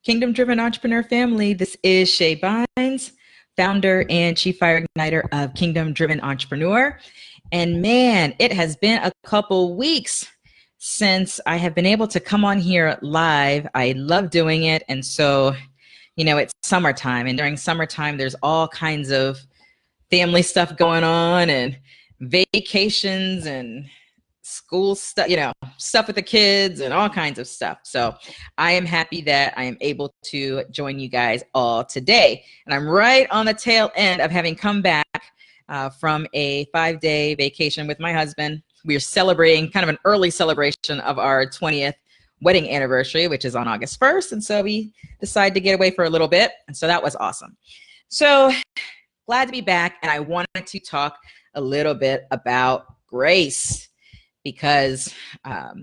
Kingdom Driven Entrepreneur Family. This is Shae Bynes, founder and chief fire igniter of Kingdom Driven Entrepreneur. And man, it has been a couple weeks since I have been able to come on here live. I love doing it. And so, it's summertime, and during summertime, there's all kinds of family stuff going on and vacations and school stuff, stuff with the kids and all kinds of stuff. So I am happy that I am able to join you guys all today. And I'm right on the tail end of having come back from a 5-day vacation with my husband. We are celebrating kind of an early celebration of our 20th wedding anniversary, which is on August 1st. And so we decided to get away for a little bit. And so that was awesome. So glad to be back. And I wanted to talk a little bit about grace. Because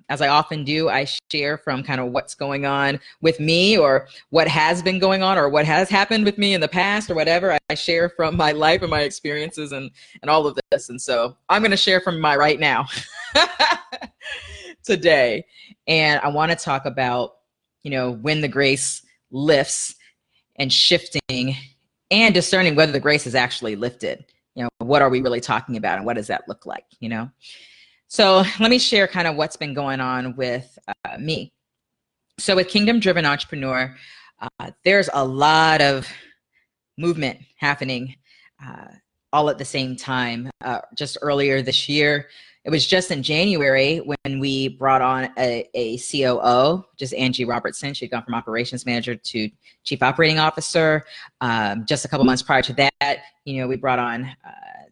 as I often do, I share from kind of what's going on with me or what has been going on or what has happened with me in the past or whatever. I share from my life and my experiences and all of this. And so I'm going to share from my right now today. And I want to talk about, when the grace lifts and shifting and discerning whether the grace is actually lifted. What are we really talking about and what does that look like, So let me share kind of what's been going on with me. So with Kingdom Driven Entrepreneur, there's a lot of movement happening all at the same time. Just earlier this year, it was just in January when we brought on a COO, just Angie Robertson. She'd gone from operations manager to chief operating officer. Just a couple months prior to that, we brought on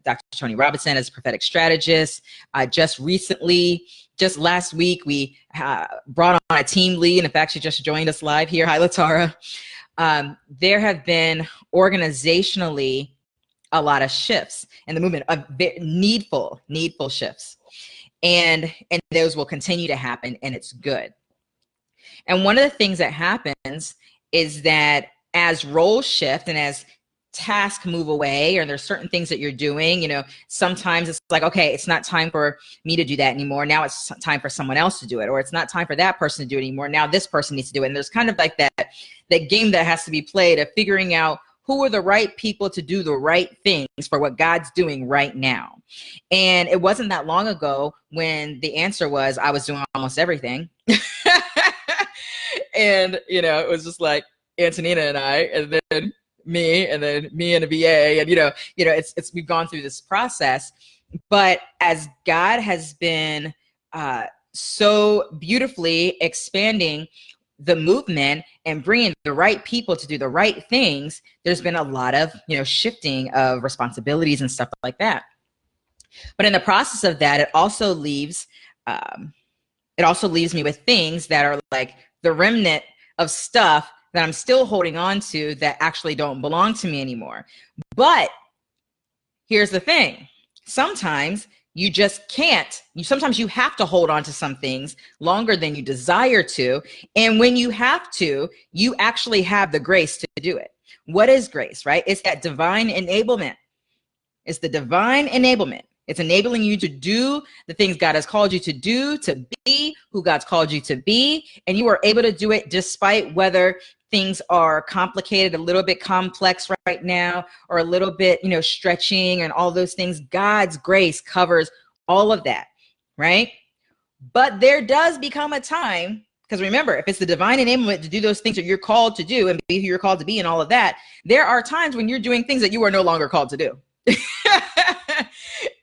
Dr. Tony Robinson as a prophetic strategist. Just recently, just last week, we brought on a team lead. And in fact, she just joined us live here. Hi, Latara. There have been organizationally a lot of shifts in the movement, of needful shifts. And those will continue to happen, and it's good. And one of the things that happens is that as roles shift and as tasks move away, or there's certain things that you're doing, sometimes it's like, okay, it's not time for me to do that anymore. Now it's time for someone else to do it, or it's not time for that person to do it anymore. Now this person needs to do it. And there's kind of like that game that has to be played of figuring out who are the right people to do the right things for what God's doing right now. And it wasn't that long ago when the answer was I was doing almost everything. And, it was just like Antonina and I, and then me and a VA, and it's we've gone through this process. But as God has been so beautifully expanding the movement and bringing the right people to do the right things, there's been a lot of shifting of responsibilities and stuff like that. But in the process of that, it also leaves me with things that are like the remnant of stuff that I'm still holding on to that actually don't belong to me anymore. But here's the thing. Sometimes you just can't. Sometimes you have to hold on to some things longer than you desire to. And when you have to, you actually have the grace to do it. What is grace, right? It's that divine enablement. It's the divine enablement. It's enabling you to do the things God has called you to do, to be who God's called you to be. And you are able to do it despite whether things are complicated, a little bit complex right now, or a little bit, stretching and all those things. God's grace covers all of that, right? But there does become a time, because remember, if it's the divine enablement to do those things that you're called to do and be who you're called to be and all of that, there are times when you're doing things that you are no longer called to do.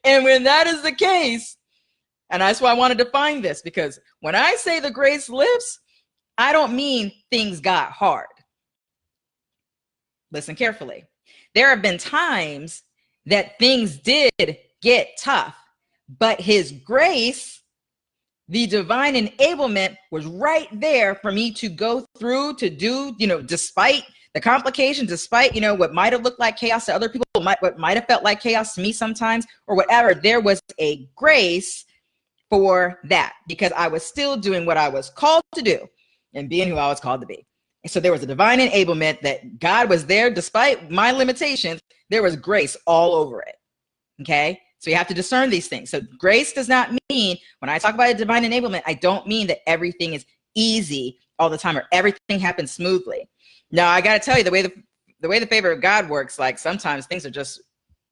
And when that is the case, and that's why I want to define this, because when I say the grace lifts, I don't mean things got hard. Listen carefully. There have been times that things did get tough, but his grace, the divine enablement, was right there for me to go through, to do, despite the complications, despite, what might have looked like chaos to other people, what might have felt like chaos to me sometimes, or whatever. There was a grace for that because I was still doing what I was called to do and being who I was called to be. And so there was a divine enablement that God was there despite my limitations. There was grace all over it. Okay. So you have to discern these things. So grace does not mean, when I talk about a divine enablement, I don't mean that everything is easy all the time, or everything happens smoothly. Now, I got to tell you, the way the favor of God works, like sometimes things are just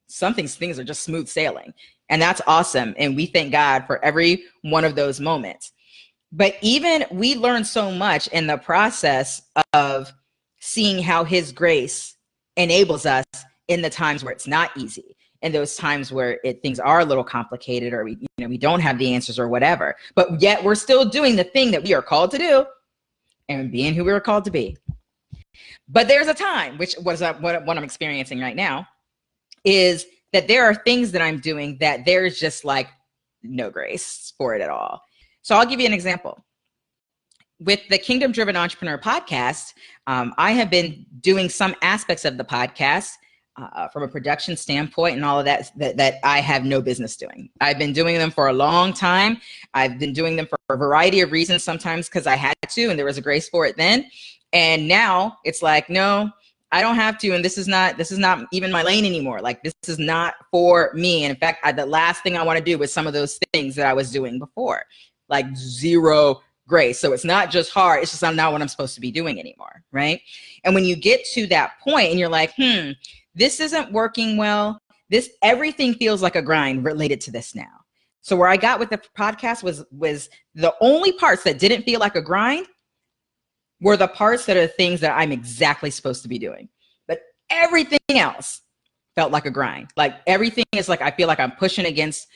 smooth sailing, and that's awesome. And we thank God for every one of those moments. But even we learn so much in the process of seeing how his grace enables us in the times where it's not easy, and those times where things are a little complicated, or we don't have the answers or whatever, but yet we're still doing the thing that we are called to do and being who we were called to be. But there's a time, which was what I'm experiencing right now, is that there are things that I'm doing that there's just like no grace for it at all. So I'll give you an example. With the Kingdom Driven Entrepreneur podcast, I have been doing some aspects of the podcast from a production standpoint and all of that I have no business doing. I've been doing them for a long time. I've been doing them for a variety of reasons, sometimes because I had to and there was a grace for it then. And now it's like, no, I don't have to. And this is not even my lane anymore. Like, this is not for me. And in fact, the last thing I want to do is some of those things that I was doing before, like zero grace. So it's not just hard. It's just not what I'm supposed to be doing anymore. Right. And when you get to that point and you're like, this isn't working well. Everything feels like a grind related to this now. So where I got with the podcast was the only parts that didn't feel like a grind were the parts that are things that I'm exactly supposed to be doing. But everything else felt like a grind. Like everything is like, I feel like I'm pushing against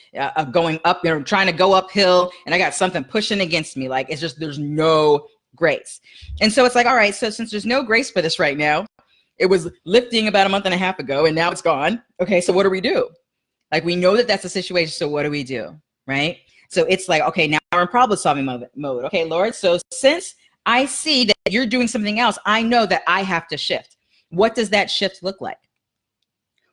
going up, trying to go uphill, and I got something pushing against me. Like, it's just, there's no grace. And so it's like, all right, so since there's no grace for this right now, it was lifting about a month and a half ago, and now it's gone. Okay, so what do we do? Like, we know that that's the situation, so what do we do, right? So it's like, okay, now we're in problem solving mode. Okay, Lord, so since I see that you're doing something else, I know that I have to shift. What does that shift look like?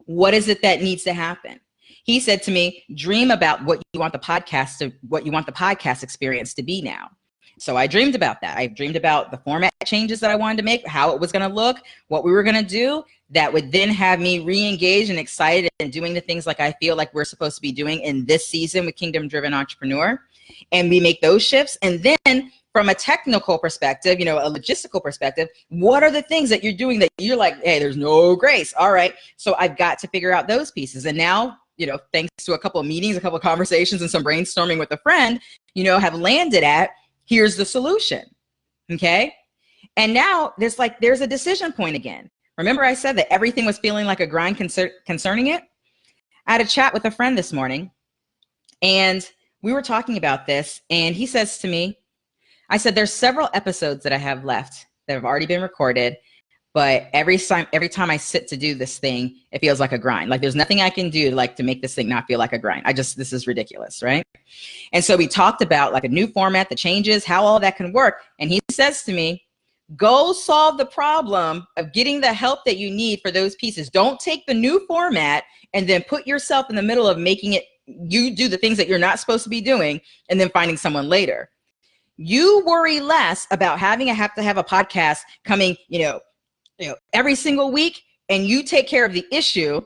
What is it that needs to happen? He said to me, dream about what you want the podcast experience to be now. So I dreamed about that. I dreamed about the format changes that I wanted to make, how it was going to look, what we were going to do that would then have me re-engaged and excited and doing the things like I feel like we're supposed to be doing in this season with Kingdom Driven Entrepreneur. And we make those shifts. And then from a technical perspective, a logistical perspective, what are the things that you're doing that you're like, hey, there's no grace. All right. So I've got to figure out those pieces. And now, thanks to a couple of meetings, a couple of conversations, and some brainstorming with a friend, have landed at, here's the solution. Okay. And now there's a decision point again. Remember I said that everything was feeling like a grind concerning it? I had a chat with a friend this morning, and we were talking about this, and he says to me, I said, there's several episodes that I have left that have already been recorded, but every time I sit to do this thing, it feels like a grind. Like, there's nothing I can do to make this thing not feel like a grind. This is ridiculous, right? And so we talked about like a new format, the changes, how all that can work. And he says to me, go solve the problem of getting the help that you need for those pieces. Don't take the new format and then put yourself in the middle of making it, you do the things that you're not supposed to be doing and then finding someone later. You worry less about have to have a podcast coming, every single week, and you take care of the issue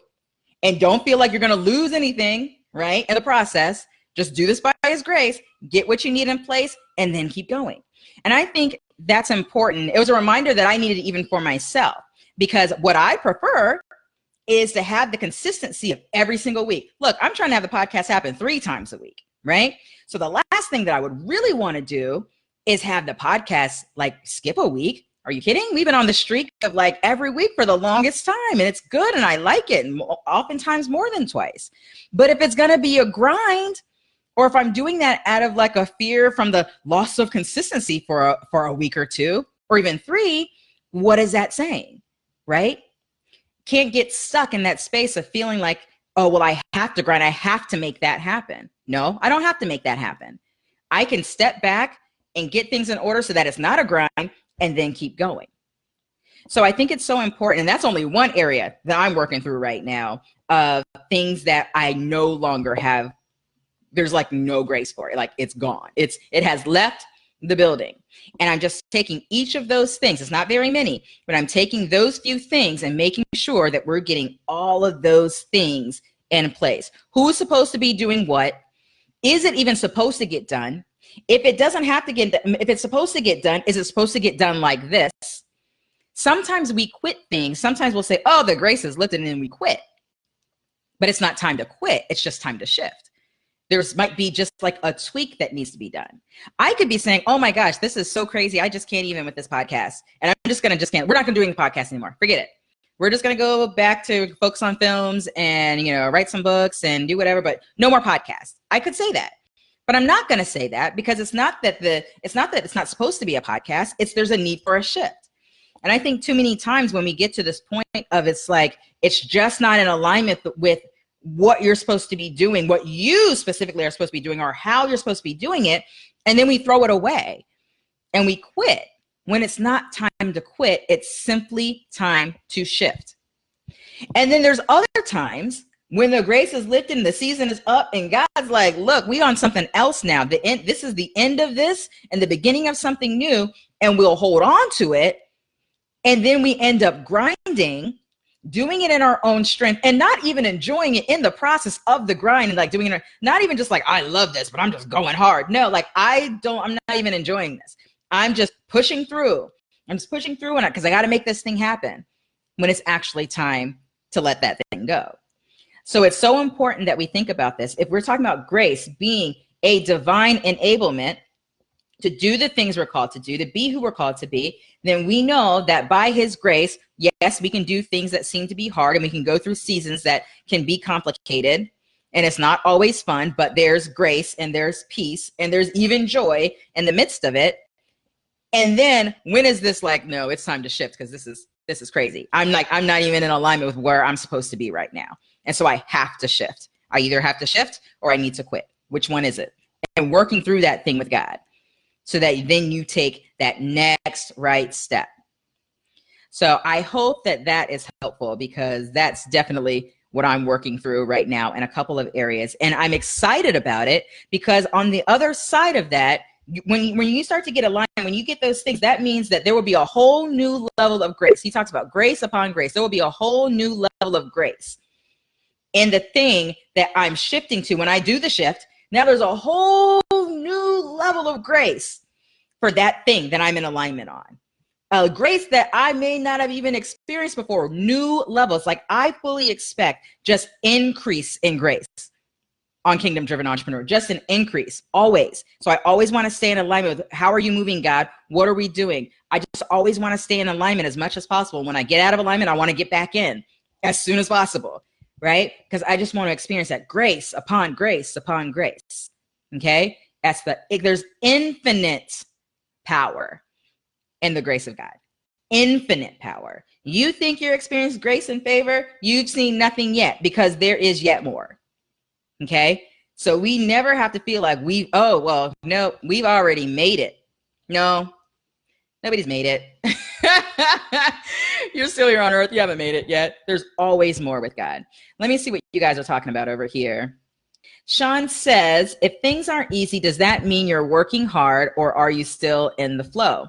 and don't feel like you're going to lose anything, right? In the process, just do this by his grace, get what you need in place, and then keep going. And I think that's important. It was a reminder that I needed even for myself, because what I prefer is to have the consistency of every single week. Look, I'm trying to have the podcast happen 3 times a week, right? So the last thing that I would really want to do is have the podcast skip a week. Are you kidding? We've been on the streak of every week for the longest time, and it's good and I like it, and oftentimes more than twice. But if it's going to be a grind, or if I'm doing that out of a fear from the loss of consistency for a week or 2 or even 3, what is that saying, right? Can't get stuck in that space of feeling like, oh, well, I have to grind. I have to make that happen. No, I don't have to make that happen. I can step back and get things in order so that it's not a grind and then keep going. So I think it's so important. And that's only one area that I'm working through right now of things that I no longer have. There's no grace for it. It's gone. It has left the building. And I'm just taking each of those things. It's not very many, but I'm taking those few things and making sure that we're getting all of those things in place. Who's supposed to be doing what? Is it even supposed to get done? If it doesn't have to get, if it's supposed to get done, is it supposed to get done like this? Sometimes we quit things. Sometimes we'll say, oh, the grace is lifted, and then we quit. But it's not time to quit. It's just time to shift. There's might be just like a tweak that needs to be done. I could be saying, oh my gosh, this is so crazy. I just can't even with this podcast. And I'm just can't. We're not going to do any podcast anymore. Forget it. We're just going to go back to focus on films and, write some books and do whatever, but no more podcasts. I could say that. But I'm not going to say that because it's not that it's not supposed to be a podcast. There's a need for a shift. And I think too many times when we get to this point of it's like, it's just not in alignment with what you're supposed to be doing, what you specifically are supposed to be doing, or how you're supposed to be doing it. And then we throw it away and we quit when it's not time to quit. It's simply time to shift. And then there's other times when the grace is lifted and the season is up and God's like, look, we on something else now. This is the end of this and the beginning of something new, and we'll hold on to it. And then we end up grinding, doing it in our own strength, and not even enjoying it in the process of the grind, and like doing it, not even just like, I love this, but I'm just going hard. No, like I'm not even enjoying this. I'm just pushing through. I'm just pushing through because I got to make this thing happen when it's actually time to let that thing go. So it's so important that we think about this. If we're talking about grace being a divine enablement to do the things we're called to do, to be who we're called to be, then we know that by his grace, yes, we can do things that seem to be hard, and we can go through seasons that can be complicated, and it's not always fun, but there's grace and there's peace and there's even joy in the midst of it. And then when is this like, no, it's time to shift because this is crazy. I'm not even in alignment with where I'm supposed to be right now. And so I have to shift. I either have to shift or I need to quit. Which one is it? And working through that thing with God, so that then you take that next right step. So I hope that is helpful, because that's definitely what I'm working through right now in a couple of areas. And I'm excited about it because on the other side of that, when you start to get aligned, when you get those things, that means that there will be a whole new level of grace. He talks about grace upon grace. There will be a whole new level of grace in the thing that I'm shifting to. When I do the shift, now there's a whole new level of grace for that thing that I'm in alignment on. A grace that I may not have even experienced before. New levels. Like I fully expect just increase in grace on Kingdom Driven Entrepreneur. Just an increase, always. So I always want to stay in alignment with how are you moving, God? What are we doing? I just always want to stay in alignment as much as possible. When I get out of alignment, I want to get back in as soon as possible, right? Because I just want to experience that grace upon grace upon grace. Okay? There's infinite power in the grace of God. Infinite power. You think you're experiencing grace and favor, you've seen nothing yet, because there is yet more. Okay? So we never have to feel like we've already made it. No, nobody's made it. You're still here on earth. You haven't made it yet. There's always more with God. Let me see what you guys are talking about over here. Sean says, if things aren't easy, does that mean you're working hard, or are you still in the flow?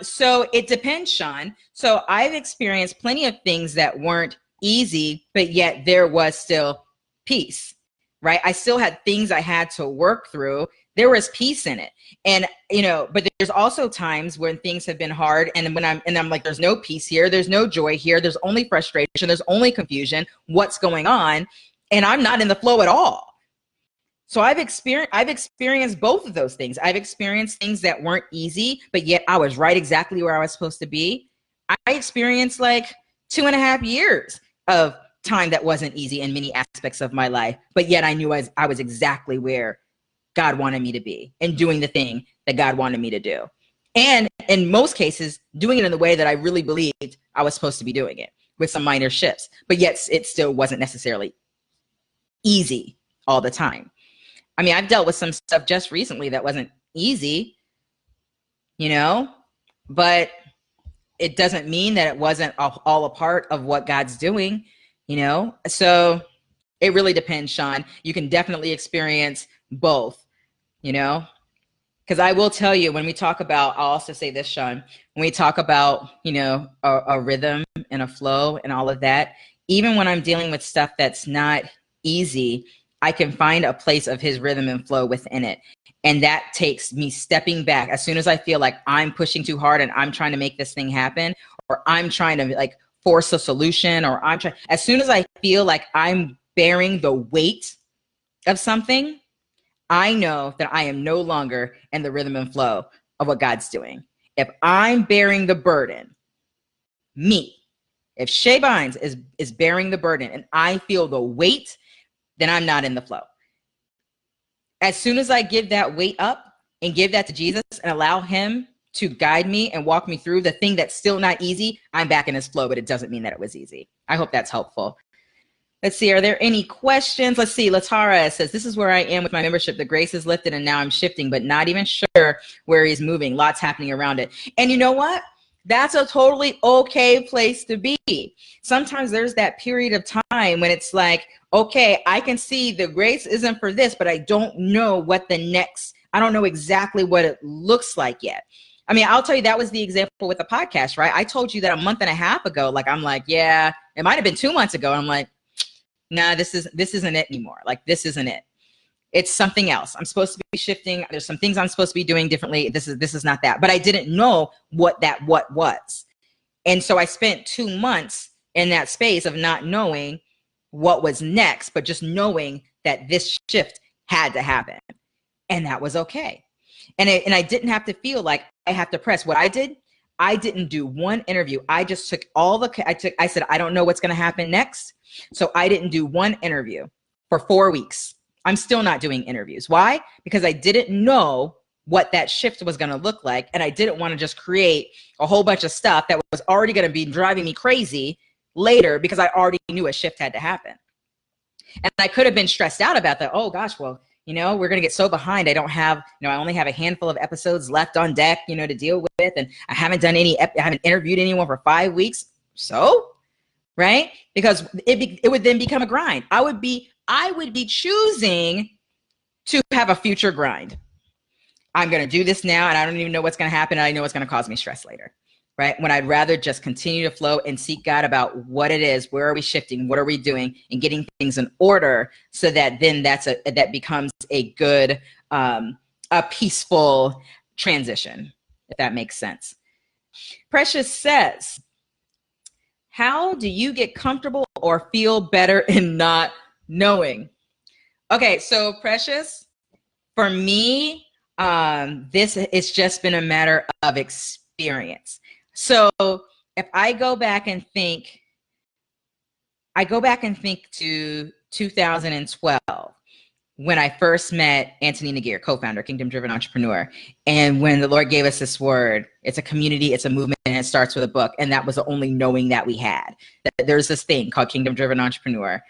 So it depends, Sean. So I've experienced plenty of things that weren't easy, but yet there was still peace, right? I still had things I had to work through. There was peace in it. And, but there's also times when things have been hard, and when I'm like, there's no peace here. There's no joy here. There's only frustration. There's only confusion. What's going on? And I'm not in the flow at all. So I've experienced both of those things. I've experienced things that weren't easy, but yet I was right exactly where I was supposed to be. I experienced like 2.5 years of time that wasn't easy in many aspects of my life, but yet I knew I was exactly where God wanted me to be and doing the thing that God wanted me to do. And in most cases, doing it in the way that I really believed I was supposed to be doing it, with some minor shifts, but yet it still wasn't necessarily easy all the time. I mean, I've dealt with some stuff just recently that wasn't easy, but it doesn't mean that it wasn't all a part of what God's doing, So it really depends, Sean. You can definitely experience both, because I will tell you, when we talk about, I'll also say this, Sean, when we talk about, a rhythm and a flow and all of that, even when I'm dealing with stuff that's not easy, I can find a place of his rhythm and flow within it. And that takes me stepping back. As soon as I feel like I'm pushing too hard and I'm trying to make this thing happen, or I'm trying to like force a solution, or as soon as I feel like I'm bearing the weight of something, I know that I am no longer in the rhythm and flow of what God's doing. If I'm bearing the burden, if Shae Bynes is bearing the burden and I feel the weight, then I'm not in the flow. As soon as I give that weight up and give that to Jesus and allow him to guide me and walk me through the thing that's still not easy, I'm back in his flow, but it doesn't mean that it was easy. I hope that's helpful. Let's see, are there any questions? Let's see, Latara says, this is where I am with my membership. The grace is lifted and now I'm shifting, but not even sure where he's moving. Lots happening around it. And you know what? That's a totally okay place to be. Sometimes there's that period of time when it's like, okay, I can see the grace isn't for this, but I don't know what the next, I don't know exactly what it looks like yet. I mean, I'll tell you, that was the example with the podcast, right? I told you that a month and a half ago, like, I'm like, yeah, it might've been 2 months ago. I'm like, nah, this isn't it anymore. Like, this isn't it. It's something else. I'm supposed to be shifting. There's some things I'm supposed to be doing differently. This is not that, but I didn't know what was. And so I spent 2 months in that space of not knowing what was next, but just knowing that this shift had to happen. And that was okay. And I didn't have to feel like I have to press. What I did, I didn't do one interview. I just took I said, I don't know what's going to happen next. So I didn't do one interview for 4 weeks. I'm still not doing interviews. Why? Because I didn't know what that shift was going to look like. And I didn't want to just create a whole bunch of stuff that was already going to be driving me crazy later, because I already knew a shift had to happen. And I could have been stressed out about that. Oh gosh, well, we're going to get so behind. I don't have, I only have a handful of episodes left on deck, to deal with. And I haven't done I haven't interviewed anyone for 5 weeks. So, right? Because it would then become a grind. I would be choosing to have a future grind. I'm going to do this now and I don't even know what's going to happen. And I know it's going to cause me stress later, right? When I'd rather just continue to flow and seek God about what it is, where are we shifting, what are we doing, and getting things in order, so that then that becomes a good, a peaceful transition, if that makes sense. Precious says, how do you get comfortable or feel better in not knowing? Okay, so Precious, for me, this has just been a matter of experience. So if I go back and think to 2012, when I first met Anthony Naguir, co-founder, Kingdom Driven Entrepreneur. And when the Lord gave us this word, it's a community, it's a movement, and it starts with a book. And that was the only knowing that we had. That there's this thing called Kingdom Driven Entrepreneur.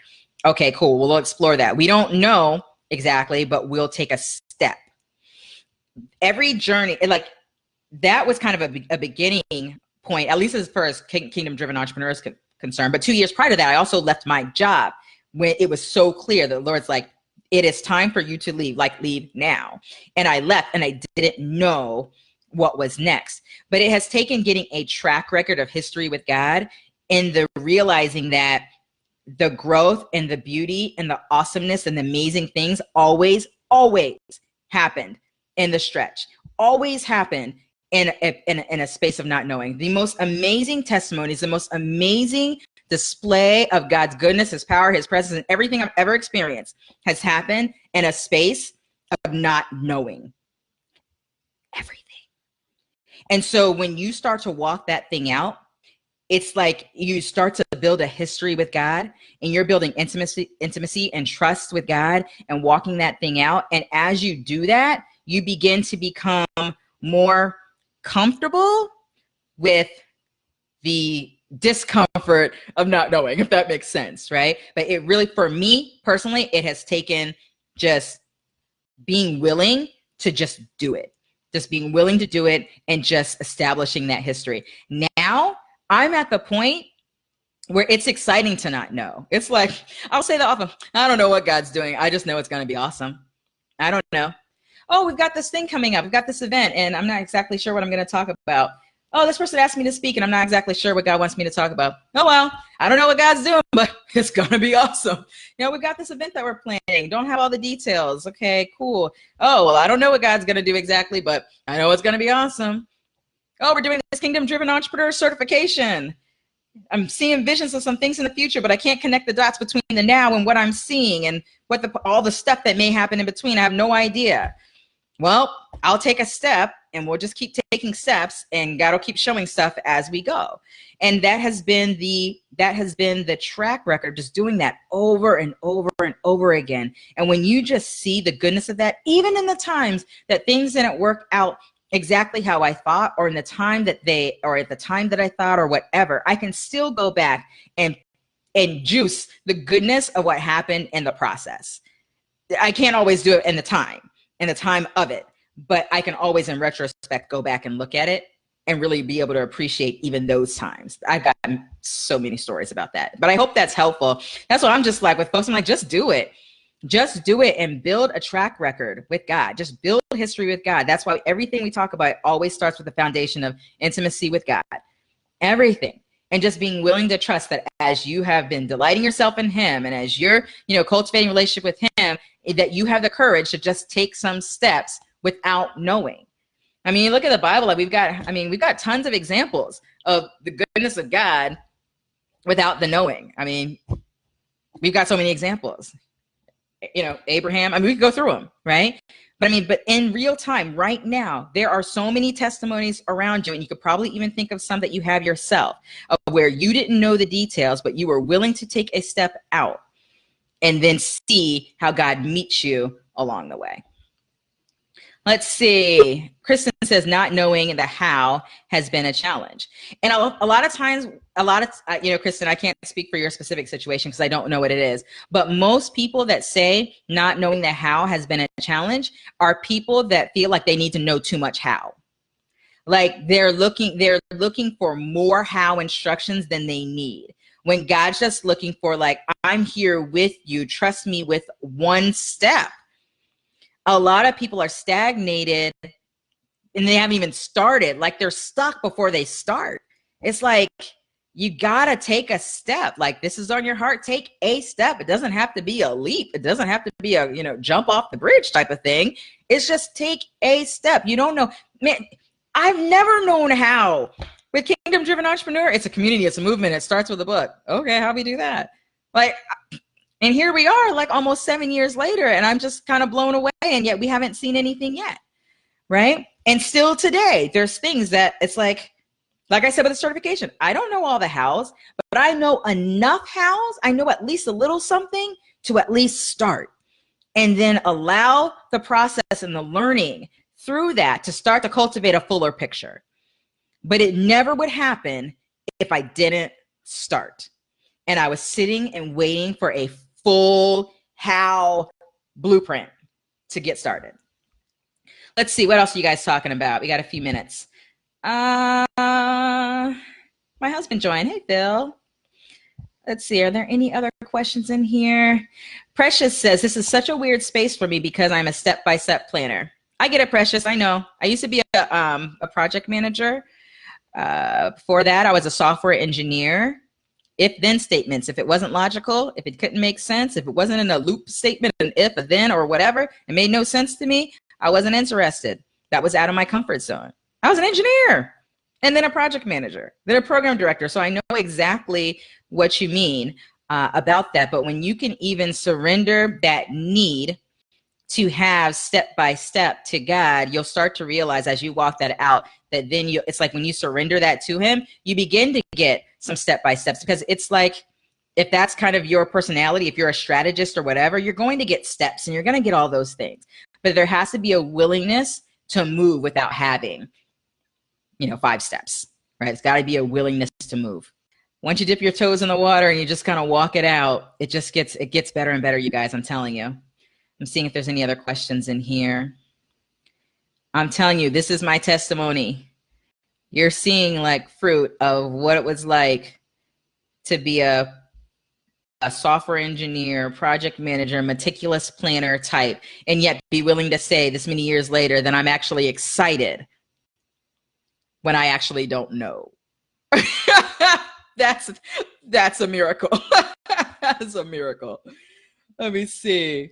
Okay, cool. We'll explore that. We don't know exactly, but we'll take a step. Every journey, that was kind of a beginning point, at least as far as Kingdom Driven Entrepreneurs concerned. But 2 years prior to that, I also left my job when it was so clear that the Lord's like, it is time for you to leave, leave now. And I left and I didn't know what was next. But it has taken getting a track record of history with God and the realizing that the growth and the beauty and the awesomeness and the amazing things always happened in the stretch, always happened in a space of not knowing. The most amazing testimonies, the most amazing display of God's goodness, his power, his presence, and everything I've ever experienced has happened in a space of not knowing everything. And so when you start to walk that thing out, it's like you start to build a history with God, and you're building intimacy and trust with God and walking that thing out. And as you do that, you begin to become more comfortable with the discomfort of not knowing, if that makes sense, right? But it really, for me personally, it has taken just being willing to just do it, just being willing to do it and just establishing that history. Now I'm at the point where it's exciting to not know. It's like, I'll say that often, I don't know what God's doing. I just know it's going to be awesome. I don't know. Oh, we've got this thing coming up. We've got this event and I'm not exactly sure what I'm going to talk about. Oh, this person asked me to speak and I'm not exactly sure what God wants me to talk about. Oh, well, I don't know what God's doing, but it's going to be awesome. We got this event that we're planning. Don't have all the details. Okay, cool. Oh, well, I don't know what God's going to do exactly, but I know it's going to be awesome. Oh, we're doing this kingdom-driven entrepreneur certification. I'm seeing visions of some things in the future, but I can't connect the dots between the now and what I'm seeing and what all the stuff that may happen in between. I have no idea. Well, I'll take a step and we'll just keep taking steps and God will keep showing stuff as we go. And that has been the track record, just doing that over and over and over again. And when you just see the goodness of that, even in the times that things didn't work out exactly how I thought, or in the time that at the time that I thought, or whatever, I can still go back and juice the goodness of what happened in the process. I can't always do it in the time of it, but I can always in retrospect go back and look at it and really be able to appreciate even those times. I've got so many stories about that, but I hope that's helpful. That's what I'm just like with folks. I'm like, just do it. Just do it and build a track record with God. Just build history with God. That's why everything we talk about always starts with the foundation of intimacy with God. Everything. And just being willing to trust that as you have been delighting yourself in him and as you're, cultivating a relationship with him, that you have the courage to just take some steps without knowing. I mean, look at the Bible. Like we've got tons of examples of the goodness of God without the knowing. I mean, we've got so many examples. Abraham, we could go through them, right? But in real time, right now, there are so many testimonies around you, and you could probably even think of some that you have yourself, of where you didn't know the details, but you were willing to take a step out and then see how God meets you along the way. Let's see. Kristen says not knowing the how has been a challenge. And a lot of times, Kristen, I can't speak for your specific situation because I don't know what it is. But most people that say not knowing the how has been a challenge are people that feel like they need to know too much how. Like they're looking for more how instructions than they need. When God's just looking for like, I'm here with you, trust me with one step. A lot of people are stagnated and they haven't even started. Like they're stuck before they start. It's like, you gotta take a step. Like this is on your heart, take a step. It doesn't have to be a leap. It doesn't have to be a, jump off the bridge type of thing. It's just take a step. You don't know, man, I've never known how. With Kingdom Driven Entrepreneur, it's a community, it's a movement. It starts with a book. Okay, how do we do that? And here we are like almost 7 years later, and I'm just kind of blown away, and yet we haven't seen anything yet, right? And still today, there's things that it's like I said with the certification, I don't know all the hows, but I know enough hows. I know at least a little something to at least start, and then allow the process and the learning through that to start to cultivate a fuller picture. But it never would happen if I didn't start. And I was sitting and waiting for a full how blueprint to get started. Let's see, what else are you guys talking about? We got a few minutes. My husband joined. Hey, Phil. Let's see, are there any other questions in here? Precious says, this is such a weird space for me because I'm a step-by-step planner. I get it, Precious, I know. I used to be a project manager. Before that, I was a software engineer. If-then statements. If it wasn't logical, if it couldn't make sense, if it wasn't in a loop statement, an if, a then, or whatever, it made no sense to me, I wasn't interested. That was out of my comfort zone. I was an engineer, and then a project manager, then a program director. So I know exactly what you mean about that. But when you can even surrender that need to have step-by-step to God, you'll start to realize as you walk that out, that then it's like when you surrender that to him, you begin to get some step-by-steps, because it's like, if that's kind of your personality, if you're a strategist or whatever, you're going to get steps and you're going to get all those things. But there has to be a willingness to move without having, 5 steps, right? It's got to be a willingness to move. Once you dip your toes in the water and you just kind of walk it out, it gets better and better, you guys, I'm telling you. I'm seeing if there's any other questions in here. I'm telling you, this is my testimony. You're seeing like fruit of what it was like to be a software engineer, project manager, meticulous planner type, and yet be willing to say this many years later that I'm actually excited when I actually don't know. That's a miracle. That's a miracle. Let me see.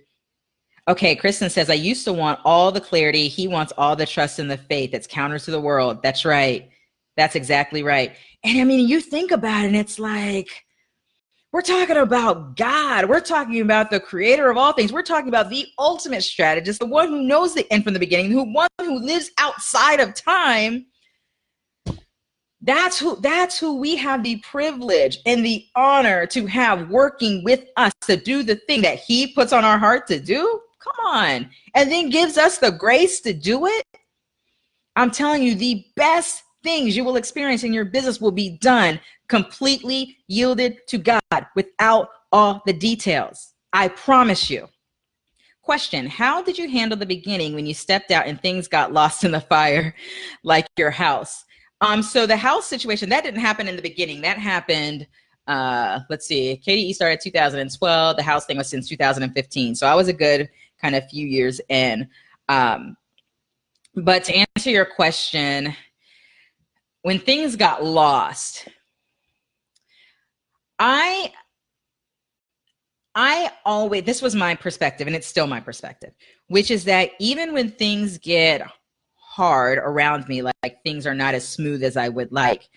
Okay, Kristen says, I used to want all the clarity. He wants all the trust and the faith. That's counter to the world. That's right. That's exactly right. And I mean, you think about it, and it's like, we're talking about God. We're talking about the creator of all things. We're talking about the ultimate strategist, the one who knows the end from the beginning, one who lives outside of time. That's who we have the privilege and the honor to have working with us to do the thing that he puts on our heart to do. Come on. And then gives us the grace to do it. I'm telling you, the best things you will experience in your business will be done completely yielded to God without all the details. I promise you. Question, how did you handle the beginning when you stepped out and things got lost in the fire, like your house? So the house situation, that didn't happen in the beginning. That happened, let's see, KDE started 2012. The house thing was since 2015. So I was a good kind of few years in. But to answer your question, when things got lost, I always, this was my perspective, and it's still my perspective, which is that even when things get hard around me, like things are not as smooth as I would like,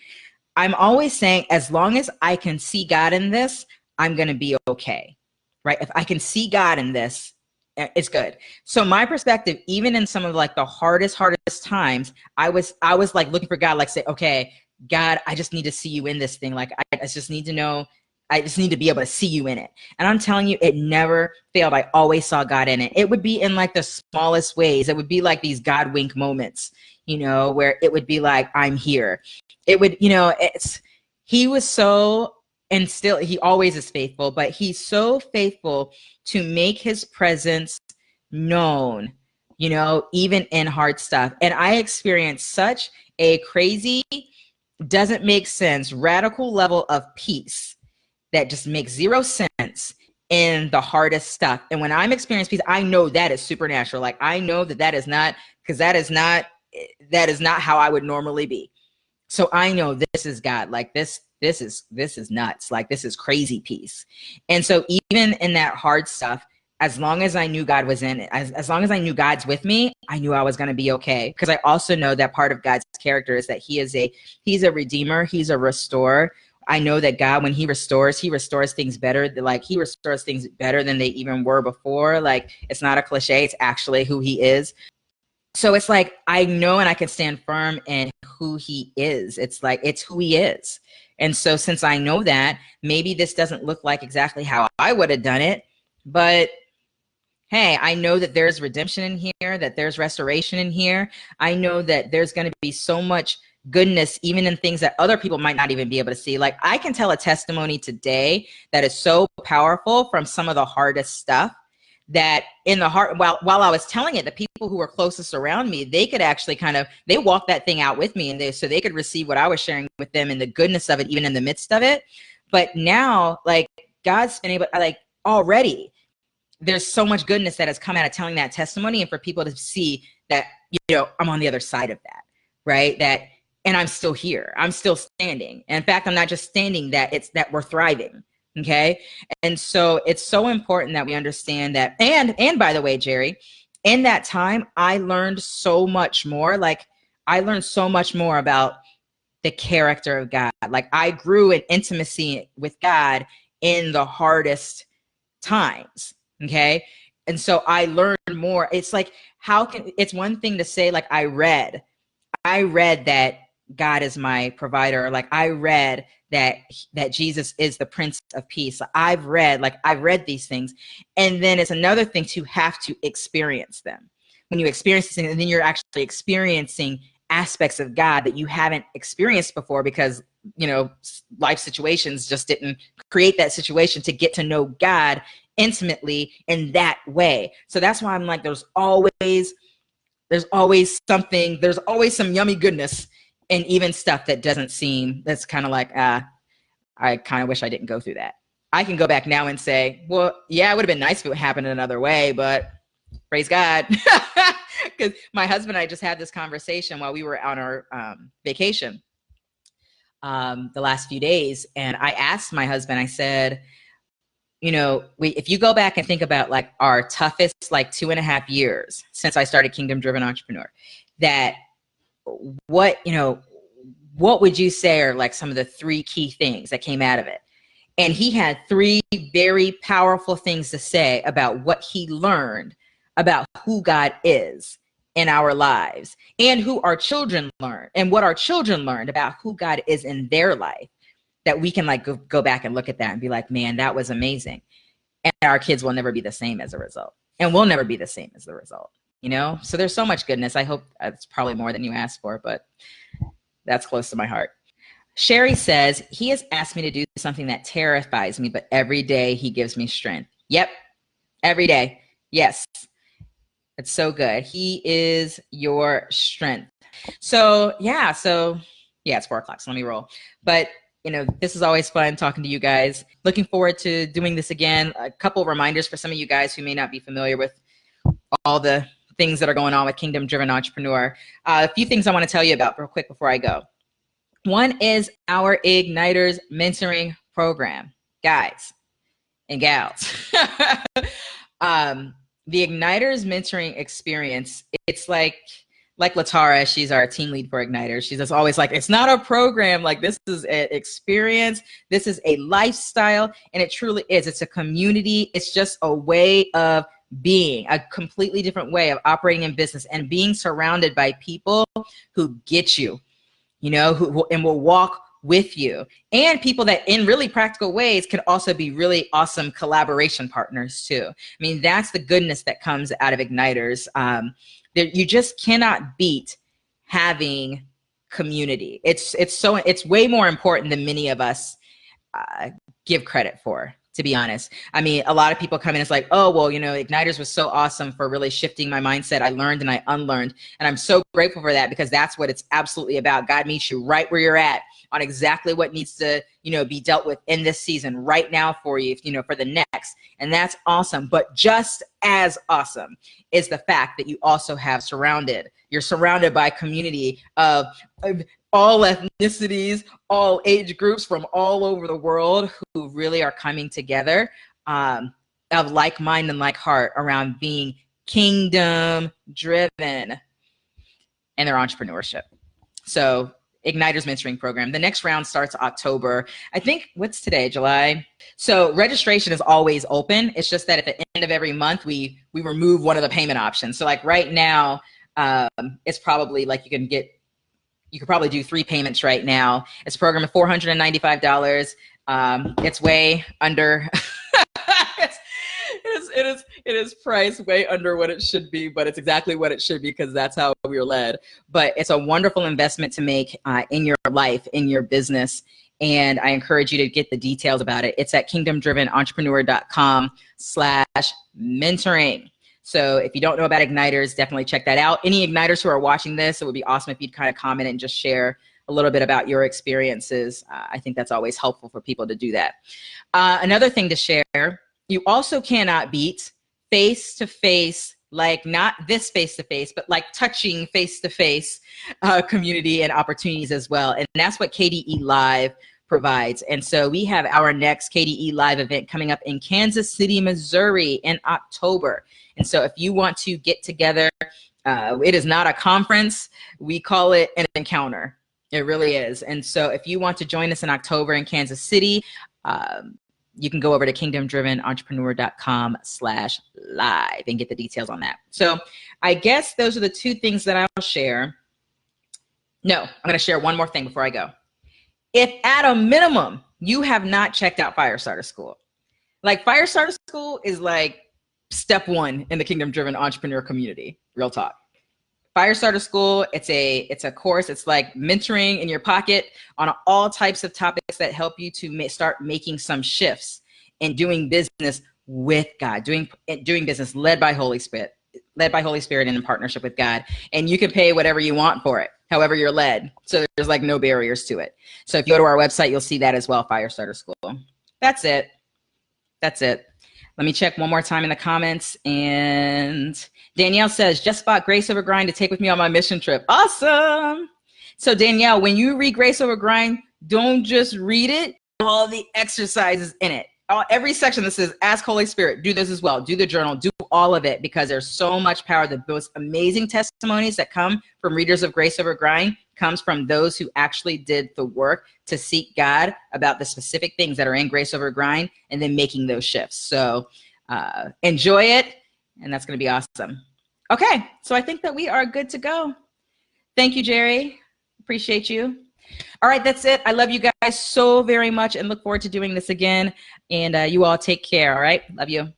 I'm always saying, as long as I can see God in this, I'm going to be okay, right? If I can see God in this, it's good. So my perspective, even in some of like the hardest times, I was like looking for God, like say, okay, God, I just need to see you in this thing. Like, I just need to know, I just need to be able to see you in it. And I'm telling you, it never failed. I always saw God in it. It would be in like the smallest ways. It would be like these God wink moments, you know, where it would be like, I'm here. It would, you know, he was so, and still, he always is faithful, but he's so faithful to make his presence known, you know, even in hard stuff. And I experienced such a crazy, doesn't make sense, radical level of peace that just makes zero sense in the hardest stuff. And when I'm experiencing peace, I know that is supernatural. Like, I know that is not, because that is not how I would normally be. So I know this is God. Like, this is nuts. Like, this is crazy peace. And so even in that hard stuff, as long as I knew God was in it, as long as I knew God's with me, I knew I was going to be okay. Because I also know that part of God's character is that he's a redeemer. He's a restorer. I know that God, when he restores things better. Like, he restores things better than they even were before. Like, it's not a cliche. It's actually who he is. So it's like, I know, and I can stand firm in who he is. It's like, it's who he is. And so since I know that, maybe this doesn't look like exactly how I would have done it, but hey, I know that there's redemption in here, that there's restoration in here. I know that there's going to be so much goodness, even in things that other people might not even be able to see. Like, I can tell a testimony today that is so powerful from some of the hardest stuff, that in the heart, while I was telling it, the people who were closest around me, they could actually they walked that thing out with me, and so they could receive what I was sharing with them and the goodness of it, even in the midst of it. But now, like, God's been able, like, already, there's so much goodness that has come out of telling that testimony, and for people to see that, you know, I'm on the other side of that, right? And I'm still here. I'm still standing. And in fact, I'm not just standing, that it's that we're thriving. Okay. And so it's so important that we understand that. And by the way, Jerry, in that time, I learned so much more. Like, I learned so much more about the character of God. Like, I grew in intimacy with God in the hardest times. Okay. And so I learned more. It's like, it's one thing to say, like, I read that God is my provider. Like, I read that Jesus is the Prince of Peace. I've read these things. And then it's another thing to have to experience them. When you experience these things, and then you're actually experiencing aspects of God that you haven't experienced before, because, you know, life situations just didn't create that situation to get to know God intimately in that way. So that's why I'm like, there's always something, there's always some yummy goodness, and even stuff that doesn't seem, that's kind of like, I kind of wish I didn't go through that. I can go back now and say, well, yeah, it would have been nice if it happened another way, but Praise God. Because my husband and I just had this conversation while we were on our vacation the last few days. And I asked my husband, I said, you know, if you go back and think about like our toughest like 2.5 years since I started Kingdom Driven Entrepreneur, that what would you say are like some of the 3 key things that came out of it? And he had 3 very powerful things to say about what he learned about who God is in our lives, and who our children learn, and what our children learned about who God is in their life, that we can like go back and look at that and be like, man, that was amazing. And our kids will never be the same as a result. And we'll never be the same as the result, you know? So there's so much goodness. I hope it's probably more than you asked for, but that's close to my heart. Shae says, he has asked me to do something that terrifies me, but every day he gives me strength. Yep. Every day. Yes. It's so good. He is your strength. So yeah, it's 4 o'clock. So let me roll. But you know, this is always fun talking to you guys. Looking forward to doing this again. A couple reminders for some of you guys who may not be familiar with all the things that are going on with Kingdom Driven Entrepreneur. A few things I want to tell you about real quick before I go. One is our Igniters mentoring program, guys and gals. The Igniters mentoring experience, it's like Latara, she's our team lead for Igniters. She's just always like, it's not a program. Like, this is an experience. This is a lifestyle. And it truly is. It's a community. It's just a way of being, a completely different way of operating in business, and being surrounded by people who get you, you know, who will walk with you, and people that in really practical ways can also be really awesome collaboration partners too. I mean, that's the goodness that comes out of Igniters. You just cannot beat having community. It's way more important than many of us give credit for, to be honest. I mean, a lot of people come in, it's like, oh, well, you know, Igniters was so awesome for really shifting my mindset. I learned and I unlearned. And I'm so grateful for that, because that's what it's absolutely about. God meets you right where you're at, on exactly what needs to, you know, be dealt with in this season right now for you, you know, for the next. And that's awesome. But just as awesome is the fact that you also you're surrounded by a community of all ethnicities, all age groups from all over the world, who really are coming together of like mind and like heart around being kingdom driven in their entrepreneurship. So Igniters mentoring program. The next round starts October. I think, what's today, July? So registration is always open. It's just that at the end of every month, we remove one of the payment options. So like right now, it's probably like you could probably do 3 payments right now. It's a program of $495. It's way under, it is priced way under what it should be, but it's exactly what it should be, because that's how we're led. But it's a wonderful investment to make in your life, in your business. And I encourage you to get the details about it. It's at kingdomdrivenentrepreneur.com/mentoring. So if you don't know about Igniters, definitely check that out. Any Igniters who are watching this, it would be awesome if you'd kind of comment and just share a little bit about your experiences. I think that's always helpful for people to do that. Another thing to share, you also cannot beat face-to-face, like not this face-to-face, but like touching face-to-face community and opportunities as well. And that's what KDE Live provides. And so we have our next KDE Live event coming up in Kansas City, Missouri in October. And so if you want to get together, it is not a conference. We call it an encounter. It really is. And so if you want to join us in October in Kansas City, you can go over to kingdomdrivenentrepreneur.com/live and get the details on that. So I guess those are the 2 things that I'll share. No, I'm going to share one more thing before I go. If at a minimum, you have not checked out Firestarter School, like Firestarter School is like step 1 in the Kingdom Driven Entrepreneur community, real talk. Firestarter School, it's a course. It's like mentoring in your pocket on all types of topics that help you to start making some shifts and doing business with God, doing business led by Holy Spirit and in partnership with God. And you can pay whatever you want for it, however you're led. So there's like no barriers to it. So if you go to our website, you'll see that as well, Firestarter School. That's it. Let me check one more time in the comments. And Danielle says, just bought Grace Over Grind to take with me on my mission trip. Awesome. So Danielle, when you read Grace Over Grind, don't just read it, all the exercises in it. Every section that says, ask Holy Spirit, do this as well, do the journal, do all of it, because there's so much power. The most amazing testimonies that come from readers of Grace Over Grind comes from those who actually did the work to seek God about the specific things that are in Grace Over Grind and then making those shifts. So enjoy it, and that's going to be awesome. Okay, so I think that we are good to go. Thank you, Jerry. Appreciate you. All right, that's it. I love you guys so very much and look forward to doing this again. And you all take care, all right? Love you.